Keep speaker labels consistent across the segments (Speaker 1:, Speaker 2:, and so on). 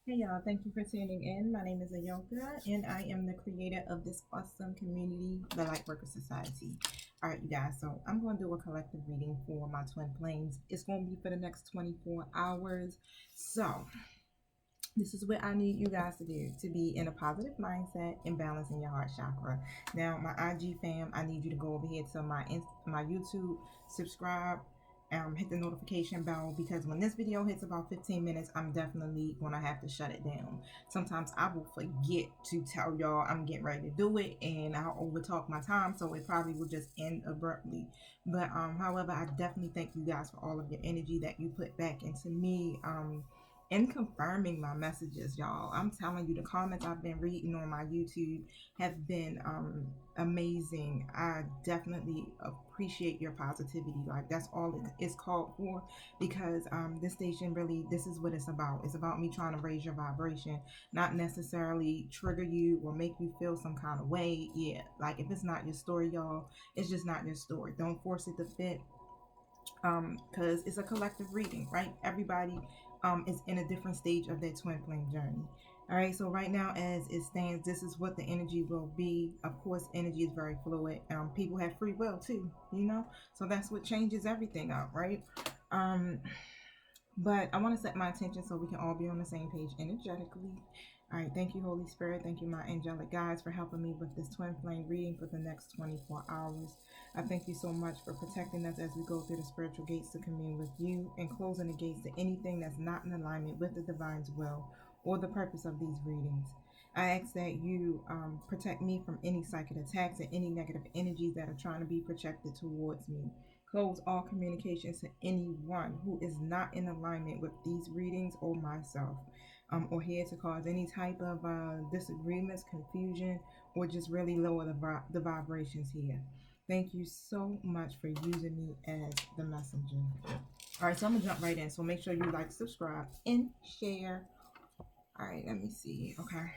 Speaker 1: Hey y'all, thank you for tuning in. My name is Ayoka and I am the creator of this awesome community, the Lightworker Society. All right, you guys, so I'm going to do a collective reading for my twin flames. It's going to be for the next 24 hours. So, this is what I need you guys to do to be in a positive mindset and balancing your heart chakra. Now, my IG fam, I need you to go over here to my YouTube, subscribe, hit the notification bell because when this video hits about 15 minutes, I'm definitely gonna have to shut it down. Sometimes I will forget to tell y'all I'm getting ready to do it, and I'll overtalk my time, so it probably will just end abruptly. But however, I definitely thank you guys for all of your energy that you put back into me. And confirming my messages, y'all. I'm telling you, the comments I've been reading on my YouTube have been amazing. I definitely appreciate your positivity. Like, that's all it's called for, because this station really, this is what it's about. It's about me trying to raise your vibration, not necessarily trigger you or make you feel some kind of way. Yeah, like if it's not your story, y'all, it's just not your story. Don't force it to fit, because it's a collective reading, right? Everybody is in a different stage of their twin flame journey. All right, so right now, as it stands, this is what the energy will be. Of course, energy is very fluid. People have free will too, so that's what changes everything up, right? Um, but I want to set my attention so we can all be on the same page energetically. All right, thank you, Holy Spirit. Thank you, my angelic guides, for helping me with this twin flame reading for the next 24 hours. I thank you so much for protecting us as we go through the spiritual gates to commune with you and closing the gates to anything that's not in alignment with the divine's will or the purpose of these readings. I ask that you protect me from any psychic attacks and any negative energies that are trying to be projected towards me. Close all communications to anyone who is not in alignment with these readings or myself, or here to cause any type of disagreements, confusion, or just really lower the vibrations here. Thank you so much for using me as the messenger. All right, so I'm gonna jump right in. So make sure you like, subscribe, and share. All right, let me see. Okay.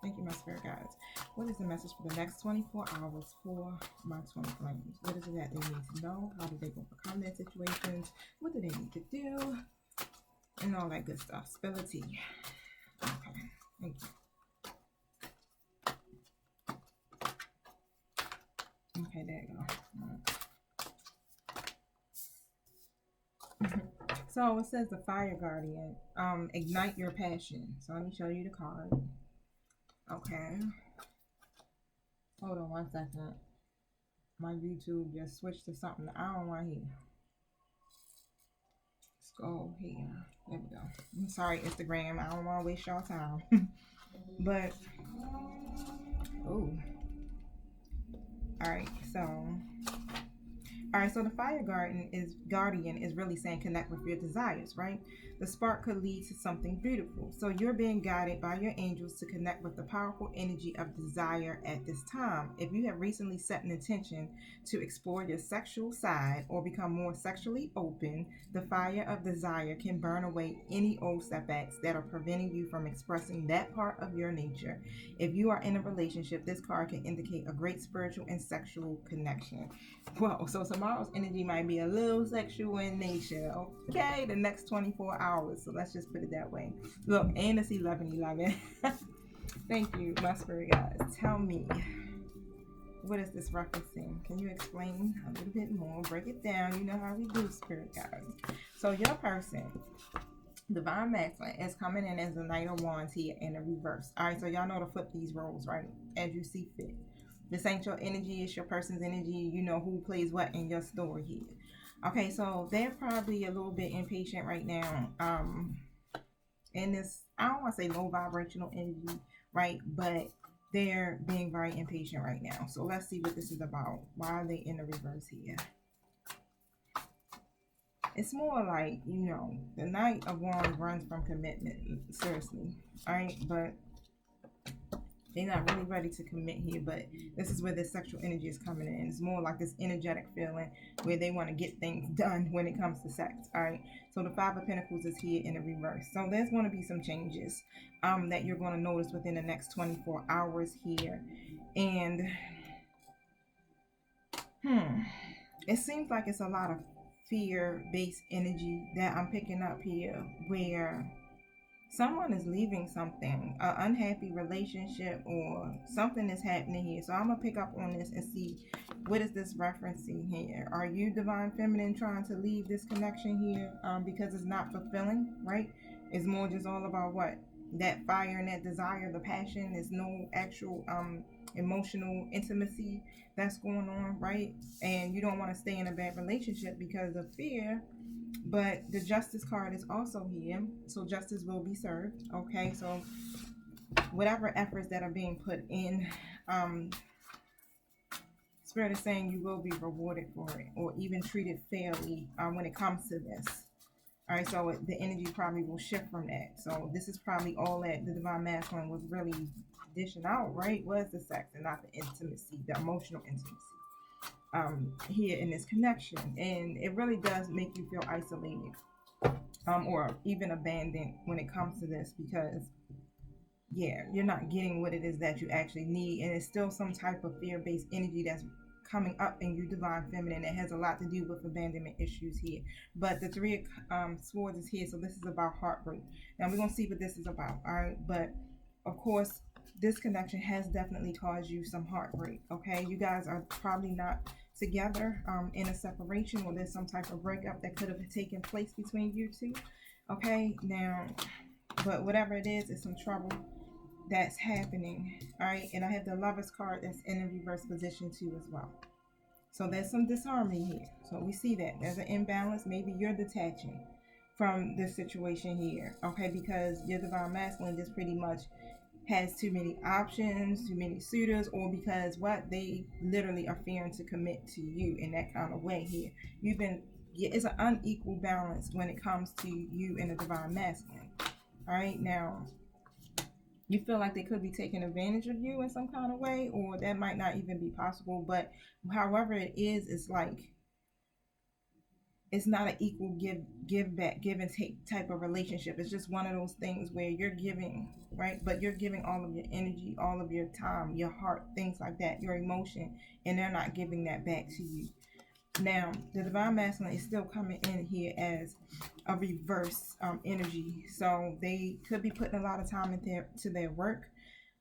Speaker 1: Thank you, my spirit guides. What is the message for the next 24 hours for my twin flames? What is it that they need to know? How do they overcome their situations? What do they need to do? And all that good stuff. Spill the tea. Okay. Thank you. Okay, there you go. So it says the Fire Guardian. Ignite your passion. So let me show you the card. Okay. Hold on one second. My YouTube just switched to something I don't want to hear. Let's go here. There we go. I'm sorry, Instagram. I don't want to waste y'all time. But, oh. Alright, so the fire guardian is really saying connect with your desires, right? The spark could lead to something beautiful. So you're being guided by your angels to connect with the powerful energy of desire at this time. If you have recently set an intention to explore your sexual side or become more sexually open, the fire of desire can burn away any old setbacks that are preventing you from expressing that part of your nature. If you are in a relationship, this card can indicate a great spiritual and sexual connection. Whoa, so tomorrow's energy might be a little sexual in nature. Okay, the next 24 hours. So let's just put it that way. Look, and it's 11:11. Thank you, my spirit guys. Tell me, what is this referencing? Can you explain a little bit more? Break it down. You know how we do, spirit guys. So your person, Divine Masculine, is coming in as the Knight of Wands here in the reverse. All right, so y'all know to flip these roles, right? As you see fit. This ain't your energy, it's your person's energy. You know who plays what in your story here. Okay, so they're probably a little bit impatient right now. In this, I don't want to say low vibrational energy, right? But they're being very impatient right now. So let's see what this is about. Why are they in the reverse here? It's more like, the Knight of Wands runs from commitment, seriously. All right, but they're not really ready to commit here, but this is where this sexual energy is coming in. It's more like this energetic feeling where they want to get things done when it comes to sex. All right. So the Five of Pentacles is here in the reverse. So there's going to be some changes that you're going to notice within the next 24 hours here. And it seems like it's a lot of fear-based energy that I'm picking up here, where someone is leaving something, an unhappy relationship, or something is happening here. So I'm gonna pick up on this and see what is this referencing here. Are you divine feminine trying to leave this connection here because it's not fulfilling, right? It's more just all about what, that fire and that desire, the passion. There's no actual emotional intimacy that's going on, right? And you don't want to stay in a bad relationship because of fear. But the justice card is also here, so justice will be served. Okay, so whatever efforts that are being put in, Spirit is saying you will be rewarded for it, or even treated fairly when it comes to this. All right, so the energy probably will shift from that. So this is probably all that the divine masculine was really dishing out, right? Was the sex and not the intimacy, the emotional intimacy. Here in this connection, and it really does make you feel isolated, or even abandoned when it comes to this, because yeah, you're not getting what it is that you actually need, and it's still some type of fear-based energy that's coming up in you, divine feminine, that has a lot to do with abandonment issues here. But the three of swords is here, so this is about heartbreak. Now we're gonna see what this is about. All right, but of course this connection has definitely caused you some heartbreak. Okay, you guys are probably not together in a separation, or there's some type of breakup that could have taken place between you two. Okay, now, but whatever it is, it's some trouble that's happening. All right, and I have the Lovers card that's in a reverse position too as well. So there's some disharmony here. So we see that there's an imbalance. Maybe you're detaching from this situation here, okay, because your divine masculine just pretty much has too many options, too many suitors, or because what, they literally are fearing to commit to you in that kind of way here. It's an unequal balance when it comes to you and the divine masculine. All right, now you feel like they could be taking advantage of you in some kind of way, or that might not even be possible. But however it is, it's like it's not an equal give back, give and take type of relationship. It's just one of those things where you're giving, right? But you're giving all of your energy, all of your time, your heart, things like that, your emotion, and they're not giving that back to you. Now, the divine masculine is still coming in here as a reverse energy. So they could be putting a lot of time into their work,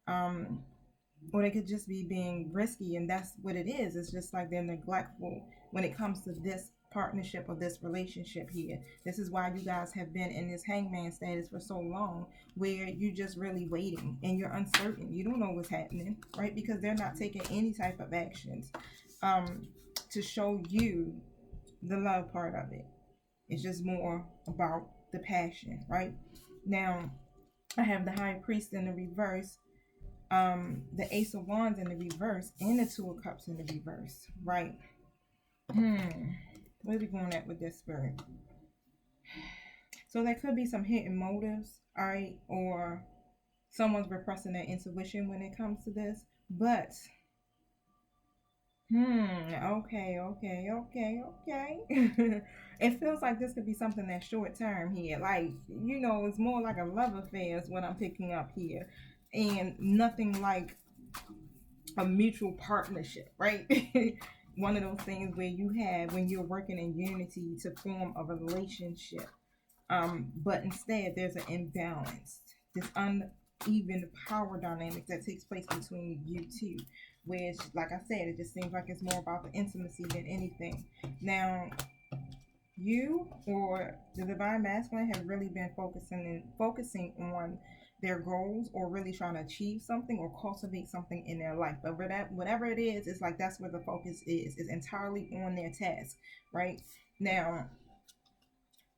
Speaker 1: or they could just be being risky, and that's what it is. It's just like they're neglectful when it comes to this partnership or this relationship here. This is why you guys have been in this hangman status for so long, where you're just really waiting and you're uncertain. You don't know what's happening, right? Because they're not taking any type of actions to show you the love part of it. It's just more about the passion, right? Now, I have the High Priest in the reverse, the Ace of Wands in the reverse, and the Two of Cups in the reverse, right? Where are we going at with this, Spirit? So there could be some hidden motives, all right, or someone's repressing their intuition when it comes to this. But okay. It feels like this could be something that's short term here. Like, it's more like a love affair is what I'm picking up here. And nothing like a mutual partnership, right? One of those things where when you're working in unity to form a relationship. But instead there's an imbalance, this uneven power dynamic that takes place between you two, which, like I said, it just seems like it's more about the intimacy than anything. Now, you or the divine masculine has really been focusing on their goals, or really trying to achieve something or cultivate something in their life. But whatever it is, it's like that's where the focus is entirely on their task, right? Now,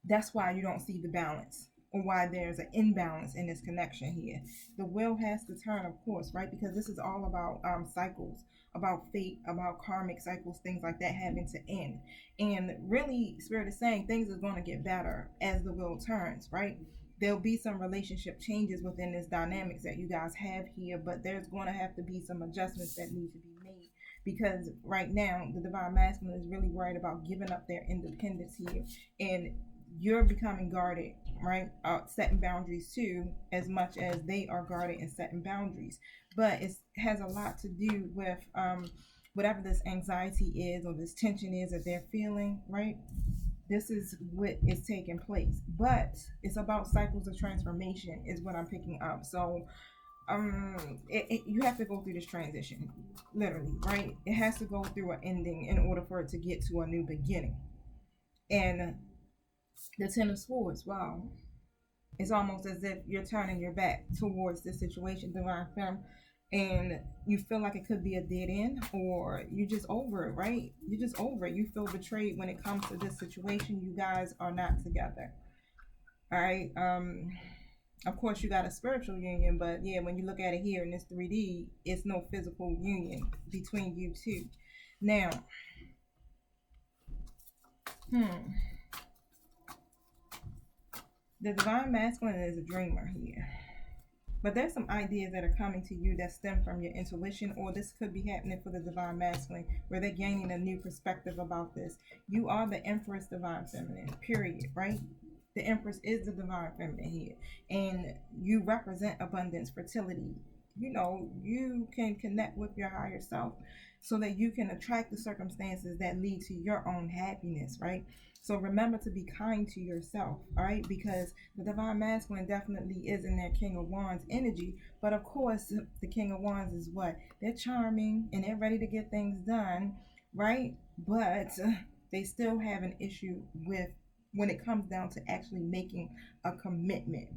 Speaker 1: that's why you don't see the balance, or why there's an imbalance in this connection here. The wheel has to turn, of course, right? Because this is all about cycles, about fate, about karmic cycles, things like that having to end. And really, Spirit is saying things are going to get better as the wheel turns, right? There'll be some relationship changes within this dynamics that you guys have here, but there's going to have to be some adjustments that need to be made, because right now the divine masculine is really worried about giving up their independence here, and you're becoming guarded, right? Setting boundaries too, as much as they are guarded and setting boundaries. But it has a lot to do with whatever this anxiety is, or this tension is that they're feeling, right? This is what is taking place, but it's about cycles of transformation is what I'm picking up. So you have to go through this transition, literally, right? It has to go through an ending in order for it to get to a new beginning. And the Ten of Swords, wow, it's almost as if you're turning your back towards this situation, divine femme, and you feel like it could be a dead end, or you just over it, right? You're just over it. You feel betrayed when it comes to this situation. You guys are not together. All right. Of course you got a spiritual union, but yeah, when you look at it here in this 3D, it's no physical union between you two. Now, the divine masculine is a dreamer here. But there's some ideas that are coming to you that stem from your intuition, or this could be happening for the divine masculine, where they're gaining a new perspective about this. You are the Empress divine feminine, period, right? The Empress is the divine feminine here, and you represent abundance, fertility. You know, you can connect with your higher self so that you can attract the circumstances that lead to your own happiness, right? So remember to be kind to yourself, all right? Because the divine masculine definitely is in that King of Wands energy. But of course, the King of Wands is what? They're charming and they're ready to get things done, right? But they still have an issue with when it comes down to actually making a commitment.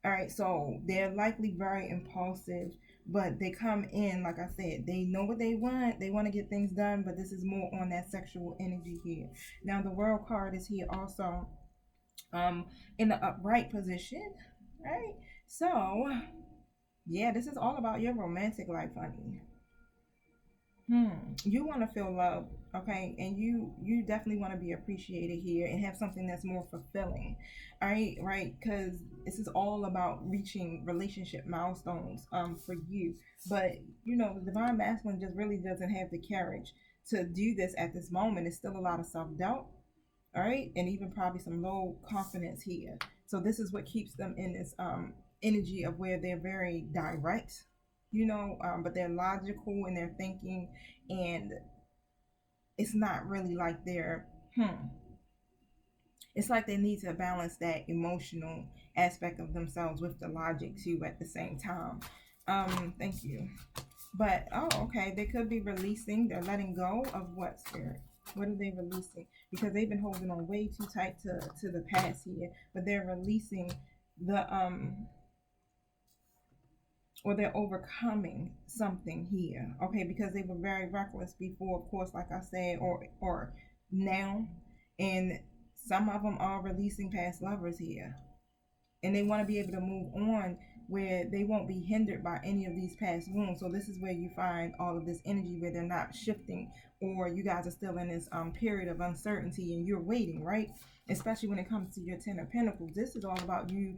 Speaker 1: All right, so they're likely very impulsive, but they come in, like I said, they know what they want. They want to get things done, but this is more on that sexual energy here. Now, the World card is here also in the upright position, right? So, yeah, this is all about your romantic life, honey. You want to feel love, okay, and you definitely want to be appreciated here and have something that's more fulfilling, all right, because this is all about reaching relationship milestones for you. But you know, the divine masculine just really doesn't have the courage to do this at this moment. It's still a lot of self-doubt, all right, and even probably some low confidence here. So this is what keeps them in this energy of where they're very direct, you know, but they're logical in their thinking, and it's not really like they're it's like they need to balance that emotional aspect of themselves with the logic too at the same time. Thank you. But oh, okay, they could be releasing, they're letting go of what, spirit? What are they releasing? Because they've been holding on way too tight to the past here, but they're releasing the or they're overcoming something here, okay? Because they were very reckless before, of course, like I said, or now, and some of them are releasing past lovers here, and they want to be able to move on where they won't be hindered by any of these past wounds. So this is where you find all of this energy where they're not shifting, or you guys are still in this period of uncertainty and you're waiting, right? Especially when it comes to your Ten of Pentacles. This is all about you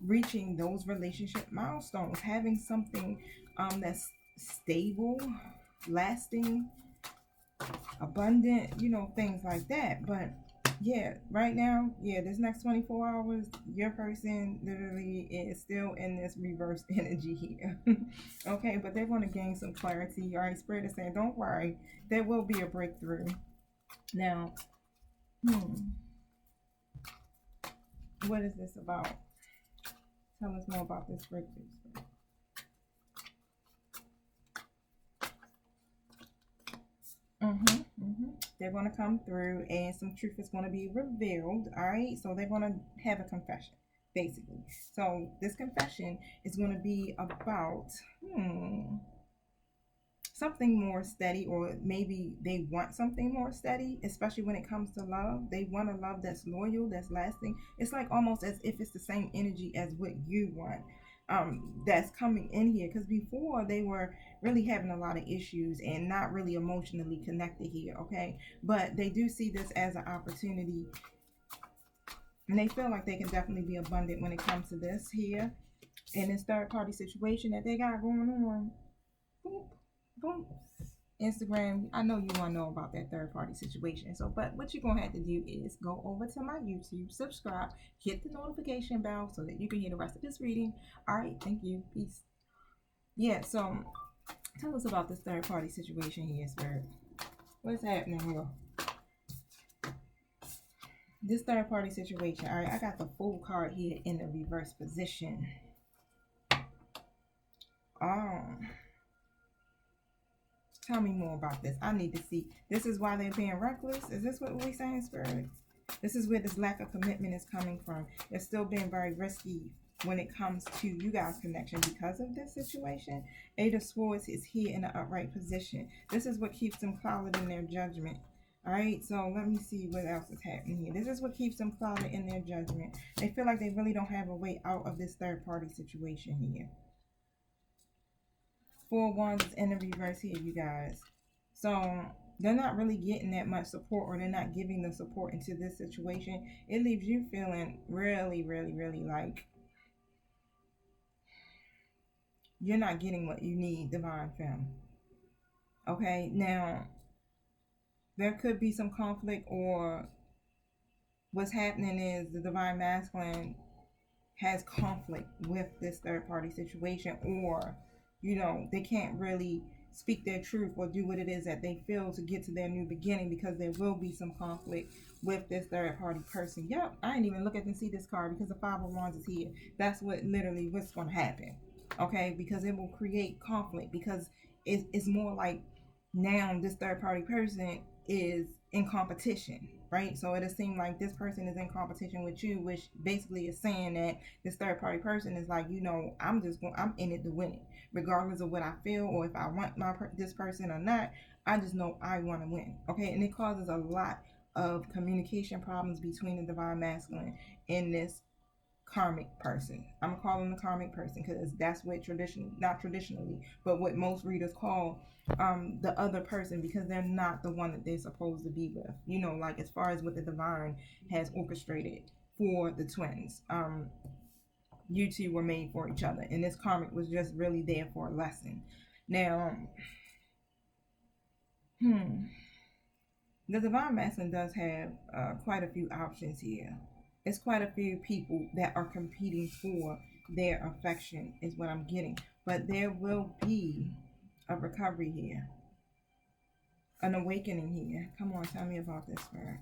Speaker 1: reaching those relationship milestones, having something that's stable, lasting, abundant, you know, things like that. But yeah, right now, yeah, this next 24 hours, your person literally is still in this reverse energy here. Okay, but they're going to gain some clarity. All right, Spirit is saying, don't worry, there will be a breakthrough. Now, what is this about? Tell us more about this breakthrough. They're going to come through and some truth is going to be revealed. All right, so they're going to have a confession, basically. So this confession is going to be about something more steady, or maybe they want something more steady, especially when it comes to love. They want a love that's loyal, that's lasting. It's like almost as if it's the same energy as what you want, that's coming in here, because before they were really having a lot of issues and not really emotionally connected here, okay? But they do see this as an opportunity, and they feel like they can definitely be abundant when it comes to this here in this third party situation that they got going on. Boom, boom. Instagram, I know you want to know about that third party situation. So, but what you're going to have to do is go over to my YouTube, subscribe, hit the notification bell so that you can hear the rest of this reading. All right, thank you. Peace. Yeah, so tell us about this third party situation here, Spirit. What's happening here? This third party situation. All right, I got the Fool card here in the reverse position. Um, Tell me more about this. I need to see. This is why they're being reckless. Is this what we're saying, Spirit? This is where this lack of commitment is coming from. They're still being very risky when it comes to you guys' connection because of this situation. Eight of Swords is here in an upright position. This is what keeps them clouded in their judgment. All right, so let me see what else is happening here. This is what keeps them clouded in their judgment. They feel like they really don't have a way out of this third party situation here. Four of Wands is in the reverse here, you guys. So they're not really getting that much support, or they're not giving the support into this situation. It leaves you feeling really, really, really like you're not getting what you need, Divine Femme. Okay, now there could be some conflict, or what's happening is the Divine Masculine has conflict with this third party situation, or they can't really speak their truth or do what it is that they feel to get to their new beginning, because there will be some conflict with this third party person. Yep, I didn't even look at and see this card because the Five of Wands is here. That's what's going to happen. Okay, because it will create conflict, because it's more like now this third party person is in competition, right? So it'll seem like this person is in competition with you, which basically is saying that this third party person is like, I'm in it to win it, regardless of what I feel or if I want this person or not. I just know I want to win. Okay, and it causes a lot of communication problems between the Divine Masculine and this karmic person. I'm gonna call them the karmic person because that's what not traditionally, but what most readers call the other person, because they're not the one that they're supposed to be with. Like as far as what the divine has orchestrated for the twins. You two were made for each other, and this karmic was just really there for a lesson. Now, the Divine Masculine does have quite a few options here. It's quite a few people that are competing for their affection, is what I'm getting. But there will be a recovery here, an awakening here. Come on, tell me about this, Spirit.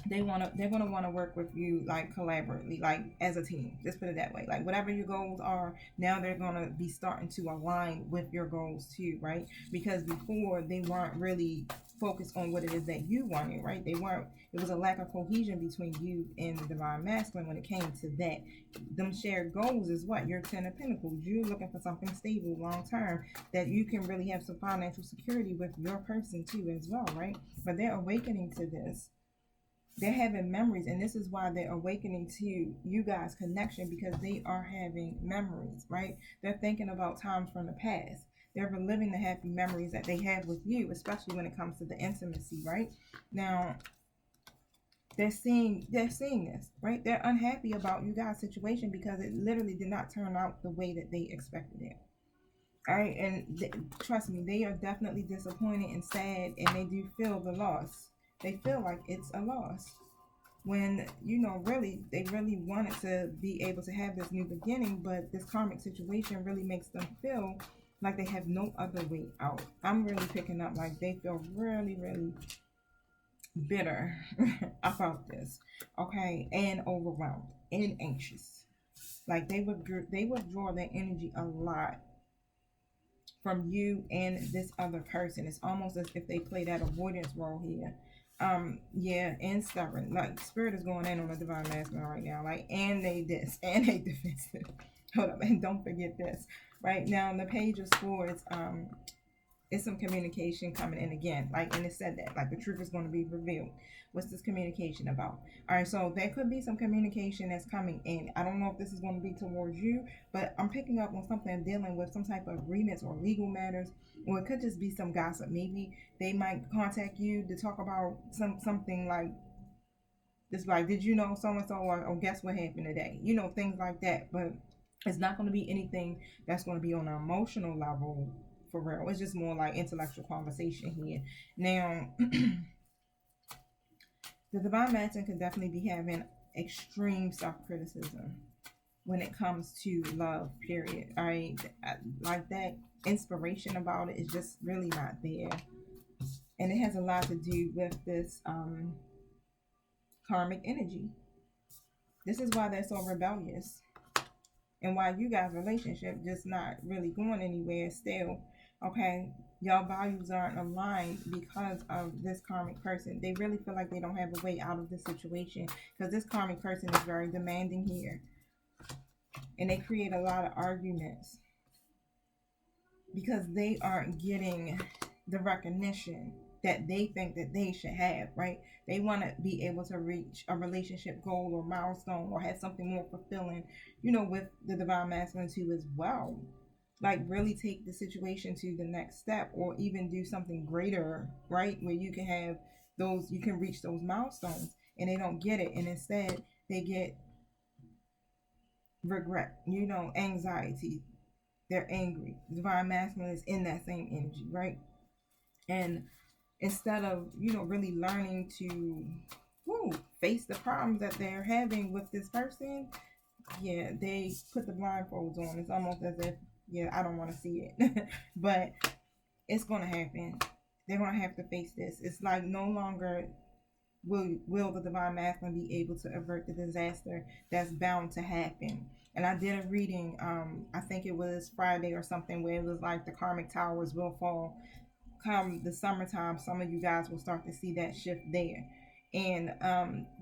Speaker 1: They're gonna want to work with you, like collaboratively, like as a team. Just put it that way. Like whatever your goals are, now they're gonna be starting to align with your goals too, right? Because before they weren't really focused on what it is that you wanted, right? They weren't. It was a lack of cohesion between you and the Divine Masculine when it came to that. Them shared goals is what? Your Ten of Pentacles. You're looking for something stable, long term, that you can really have some financial security with your person too as well, right? But they're awakening to this. They're having memories, and this is why they're awakening to you guys' connection, because they are having memories, right? They're thinking about times from the past. They're reliving the happy memories that they have with you, especially when it comes to the intimacy, right? Now, they're seeing this, right? They're unhappy about you guys' situation because it literally did not turn out the way that they expected it. All right, and trust me, they are definitely disappointed and sad, and they do feel the loss. They feel like it's a loss when, they really wanted to be able to have this new beginning, but this karmic situation really makes them feel like they have no other way out. I'm really picking up like they feel really, really bitter about this, okay, and overwhelmed and anxious. Like they withdraw their energy a lot from you and this other person. It's almost as if they play that avoidance role here. And stubborn. Like Spirit is going in on the Divine Masculine right now. Like, and they defensive. Hold up, and don't forget this. Right now, the Page of Swords, it's some communication coming in again. Like, and it said that, like, the truth is going to be revealed. What's this communication about? All right, so there could be some communication that's coming in. I don't know if this is going to be towards you, but I'm picking up on something dealing with some type of agreements or legal matters, or it could just be some gossip. Maybe they might contact you to talk about something like this, like, did you know so-and-so, or guess what happened today? Things like that. But it's not going to be anything that's going to be on an emotional level for real. It's just more like intellectual conversation here. Now, the Divine Masculine could definitely be having extreme self-criticism when it comes to love, period. All right, like that inspiration about it is just really not there. And it has a lot to do with this karmic energy. This is why they're so rebellious, and why you guys' relationship just not really going anywhere still. Okay, y'all values aren't aligned because of this karmic person. They really feel like they don't have a way out of this situation because this karmic person is very demanding here, and they create a lot of arguments because they aren't getting the recognition that they think that they should have, right? They want to be able to reach a relationship goal or milestone or have something more fulfilling, with the divine masculine too as well. Like really take the situation to the next step or even do something greater, right? Where you can have you can reach those milestones, and they don't get it. And instead they get regret, anxiety. They're angry. Divine masculine is in that same energy, right? And instead of really learning to face the problems that they're having with this person, they put the blindfolds on. It's almost as if I don't want to see it but it's gonna happen. They're gonna have to face this. It's like no longer will the divine masculine be able to avert the disaster that's bound to happen. And I did a reading, I think it was Friday or something, where it was like the karmic towers will fall come the summertime. Some of you guys will start to see that shift there. And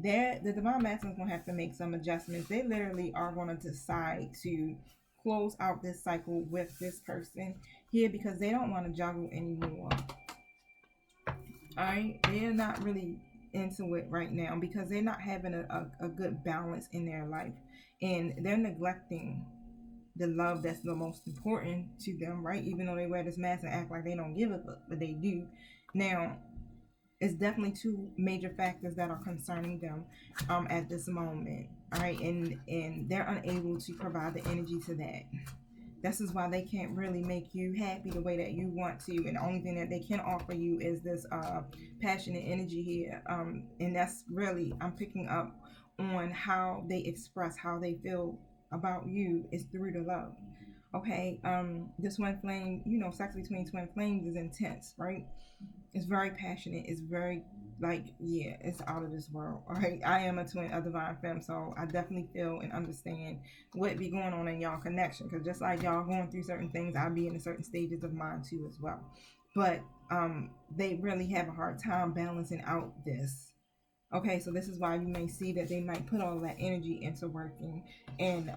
Speaker 1: the divine masculine is going to have to make some adjustments. They literally are going to decide to close out this cycle with this person here because they don't want to juggle anymore. All right, they're not really into it right now because they're not having a good balance in their life, and they're neglecting the love that's the most important to them, right? Even though they wear this mask and act like they don't give a fuck, but they do. Now, it's definitely two major factors that are concerning them at this moment, all right? And they're unable to provide the energy to that. This is why they can't really make you happy the way that you want to, and the only thing that they can offer you is this passionate energy here. And that's really, I'm picking up on how they express how they feel about you is through the love. Okay, this twin flame, sex between twin flames is intense, right? It's very passionate. It's very it's out of this world. All right, I am a divine femme, so I definitely feel and understand what be going on in y'all connection. Because just like y'all going through certain things, I'll be in certain stages of mine too as well. But they really have a hard time balancing out this. Okay, so this is why you may see that they might put all that energy into working and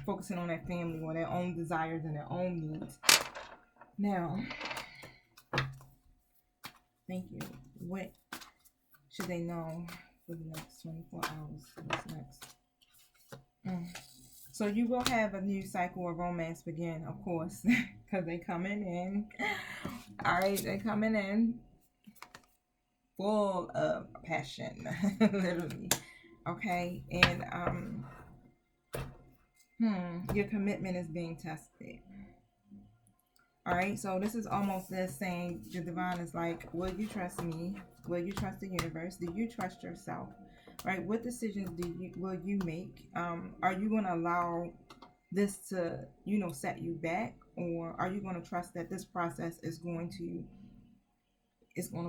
Speaker 1: focusing on their family or their own desires and their own needs. Now, thank you. What should they know for the next 24 hours? What's next? So you will have a new cycle of romance begin, of course, because they coming in. All right, they coming in full of passion, literally. Okay, and your commitment is being tested. All right, so this is almost this saying the divine is like, will you trust me? Will you trust the universe? Do you trust yourself? Right? What decisions will you make? Are you going to allow this to set you back, or are you going to trust that this process is going to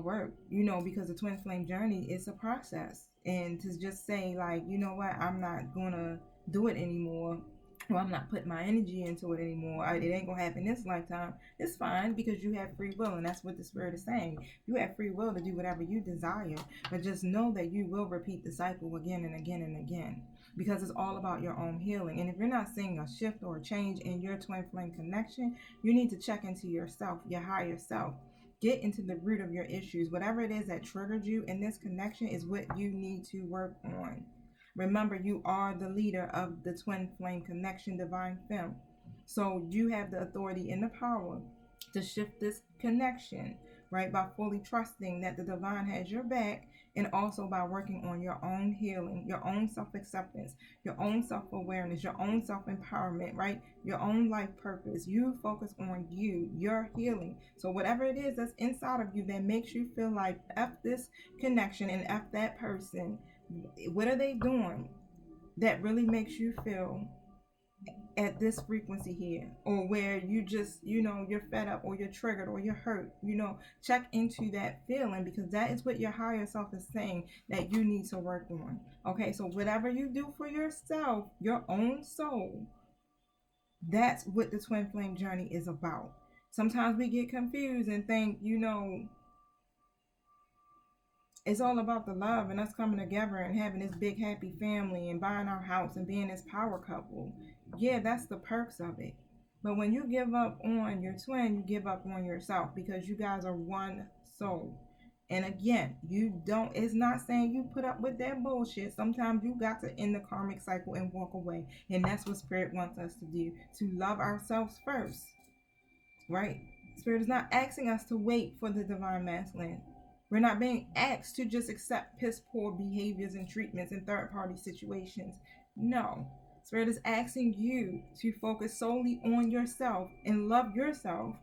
Speaker 1: work? Because the twin flame journey is a process, and to just say like, you know what, I'm not going to do it anymore, well, I'm not putting my energy into it anymore, it ain't gonna happen this lifetime, it's fine, because you have free will, and that's what the spirit is saying. You have free will to do whatever you desire, but just know that you will repeat the cycle again and again and again, because it's all about your own healing. And if you're not seeing a shift or a change in your twin flame connection, you need to check into yourself, your higher self. Get into the root of your issues. Whatever it is that triggered you in this connection is what you need to work on. Remember, you are the leader of the twin flame connection, divine femme. So you have the authority and the power to shift this connection, right? By fully trusting that the divine has your back, and also by working on your own healing, your own self-acceptance, your own self-awareness, your own self-empowerment, right? Your own life purpose. You focus on you, your healing. So whatever it is that's inside of you that makes you feel like F this connection and F that person, what are they doing that really makes you feel at this frequency here, or where you just, you're fed up or you're triggered or you're hurt, check into that feeling, because that is what your higher self is saying that you need to work on. Okay, so whatever you do for yourself, your own soul, that's what the twin flame journey is about. Sometimes we get confused and think, it's all about the love and us coming together and having this big happy family and buying our house and being this power couple. Yeah, that's the perks of it. But when you give up on your twin, you give up on yourself, because you guys are one soul. And again, it's not saying you put up with that bullshit. Sometimes you got to end the karmic cycle and walk away. And that's what Spirit wants us to do, to love ourselves first, right? Spirit is not asking us to wait for the divine masculine. We're not being asked to just accept piss poor behaviors and treatments in third party situations. No. Spirit is asking you to focus solely on yourself and love yourself,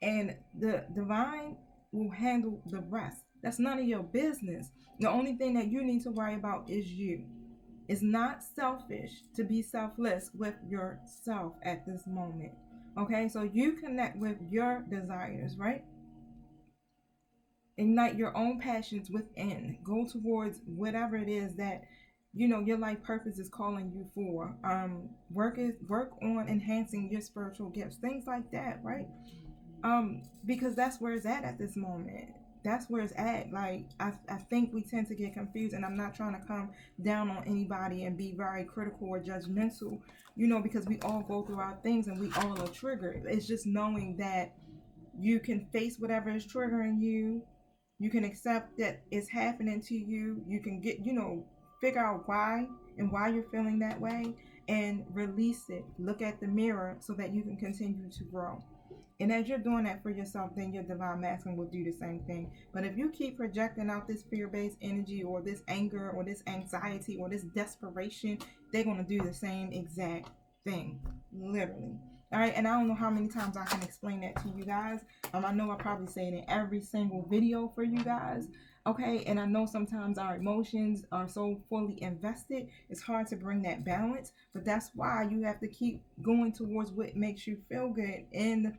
Speaker 1: and the divine will handle the rest. That's none of your business. The only thing that you need to worry about is you. It's not selfish to be selfless with yourself at this moment. Okay, so you connect with your desires, right? Ignite your own passions within. Go towards whatever it is that your life purpose is calling you for. Work on enhancing your spiritual gifts, things like that, right? Because that's where it's at this moment. That's where it's at. Like, I think we tend to get confused, and I'm not trying to come down on anybody and be very critical or judgmental, because we all go through our things and we all are triggered. It's just knowing that you can face whatever is triggering you. You can accept that it's happening to you. You can get, figure out why and why you're feeling that way, and release it. Look at the mirror so that you can continue to grow. And as you're doing that for yourself, then your divine masculine will do the same thing. But if you keep projecting out this fear-based energy or this anger or this anxiety or this desperation, they're going to do the same exact thing, literally. All right, and I don't know how many times I can explain that to you guys. I know I probably say it in every single video for you guys. Okay, and I know sometimes our emotions are so fully invested, it's hard to bring that balance. But that's why you have to keep going towards what makes you feel good and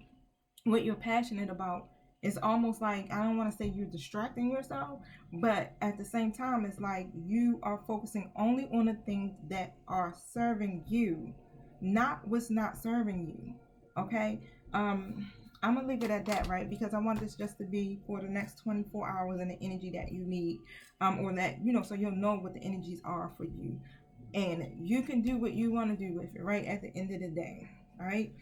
Speaker 1: what you're passionate about. It's almost like, I don't want to say you're distracting yourself, but at the same time, it's like you are focusing only on the things that are serving you, not what's not serving you. Okay, I'm gonna leave it at that, right? Because I want this just to be for the next 24 hours and the energy that you need, or that, so you'll know what the energies are for you, and you can do what you want to do with it, right? At the end of the day. All right.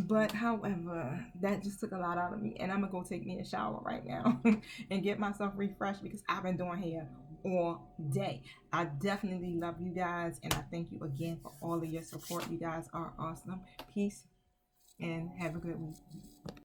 Speaker 1: But however, that just took a lot out of me, and I'm gonna go take me a shower right now and get myself refreshed, because I've been doing hair all day. I definitely love you guys, and I thank you again for all of your support. You guys are awesome. Peace and have a good week.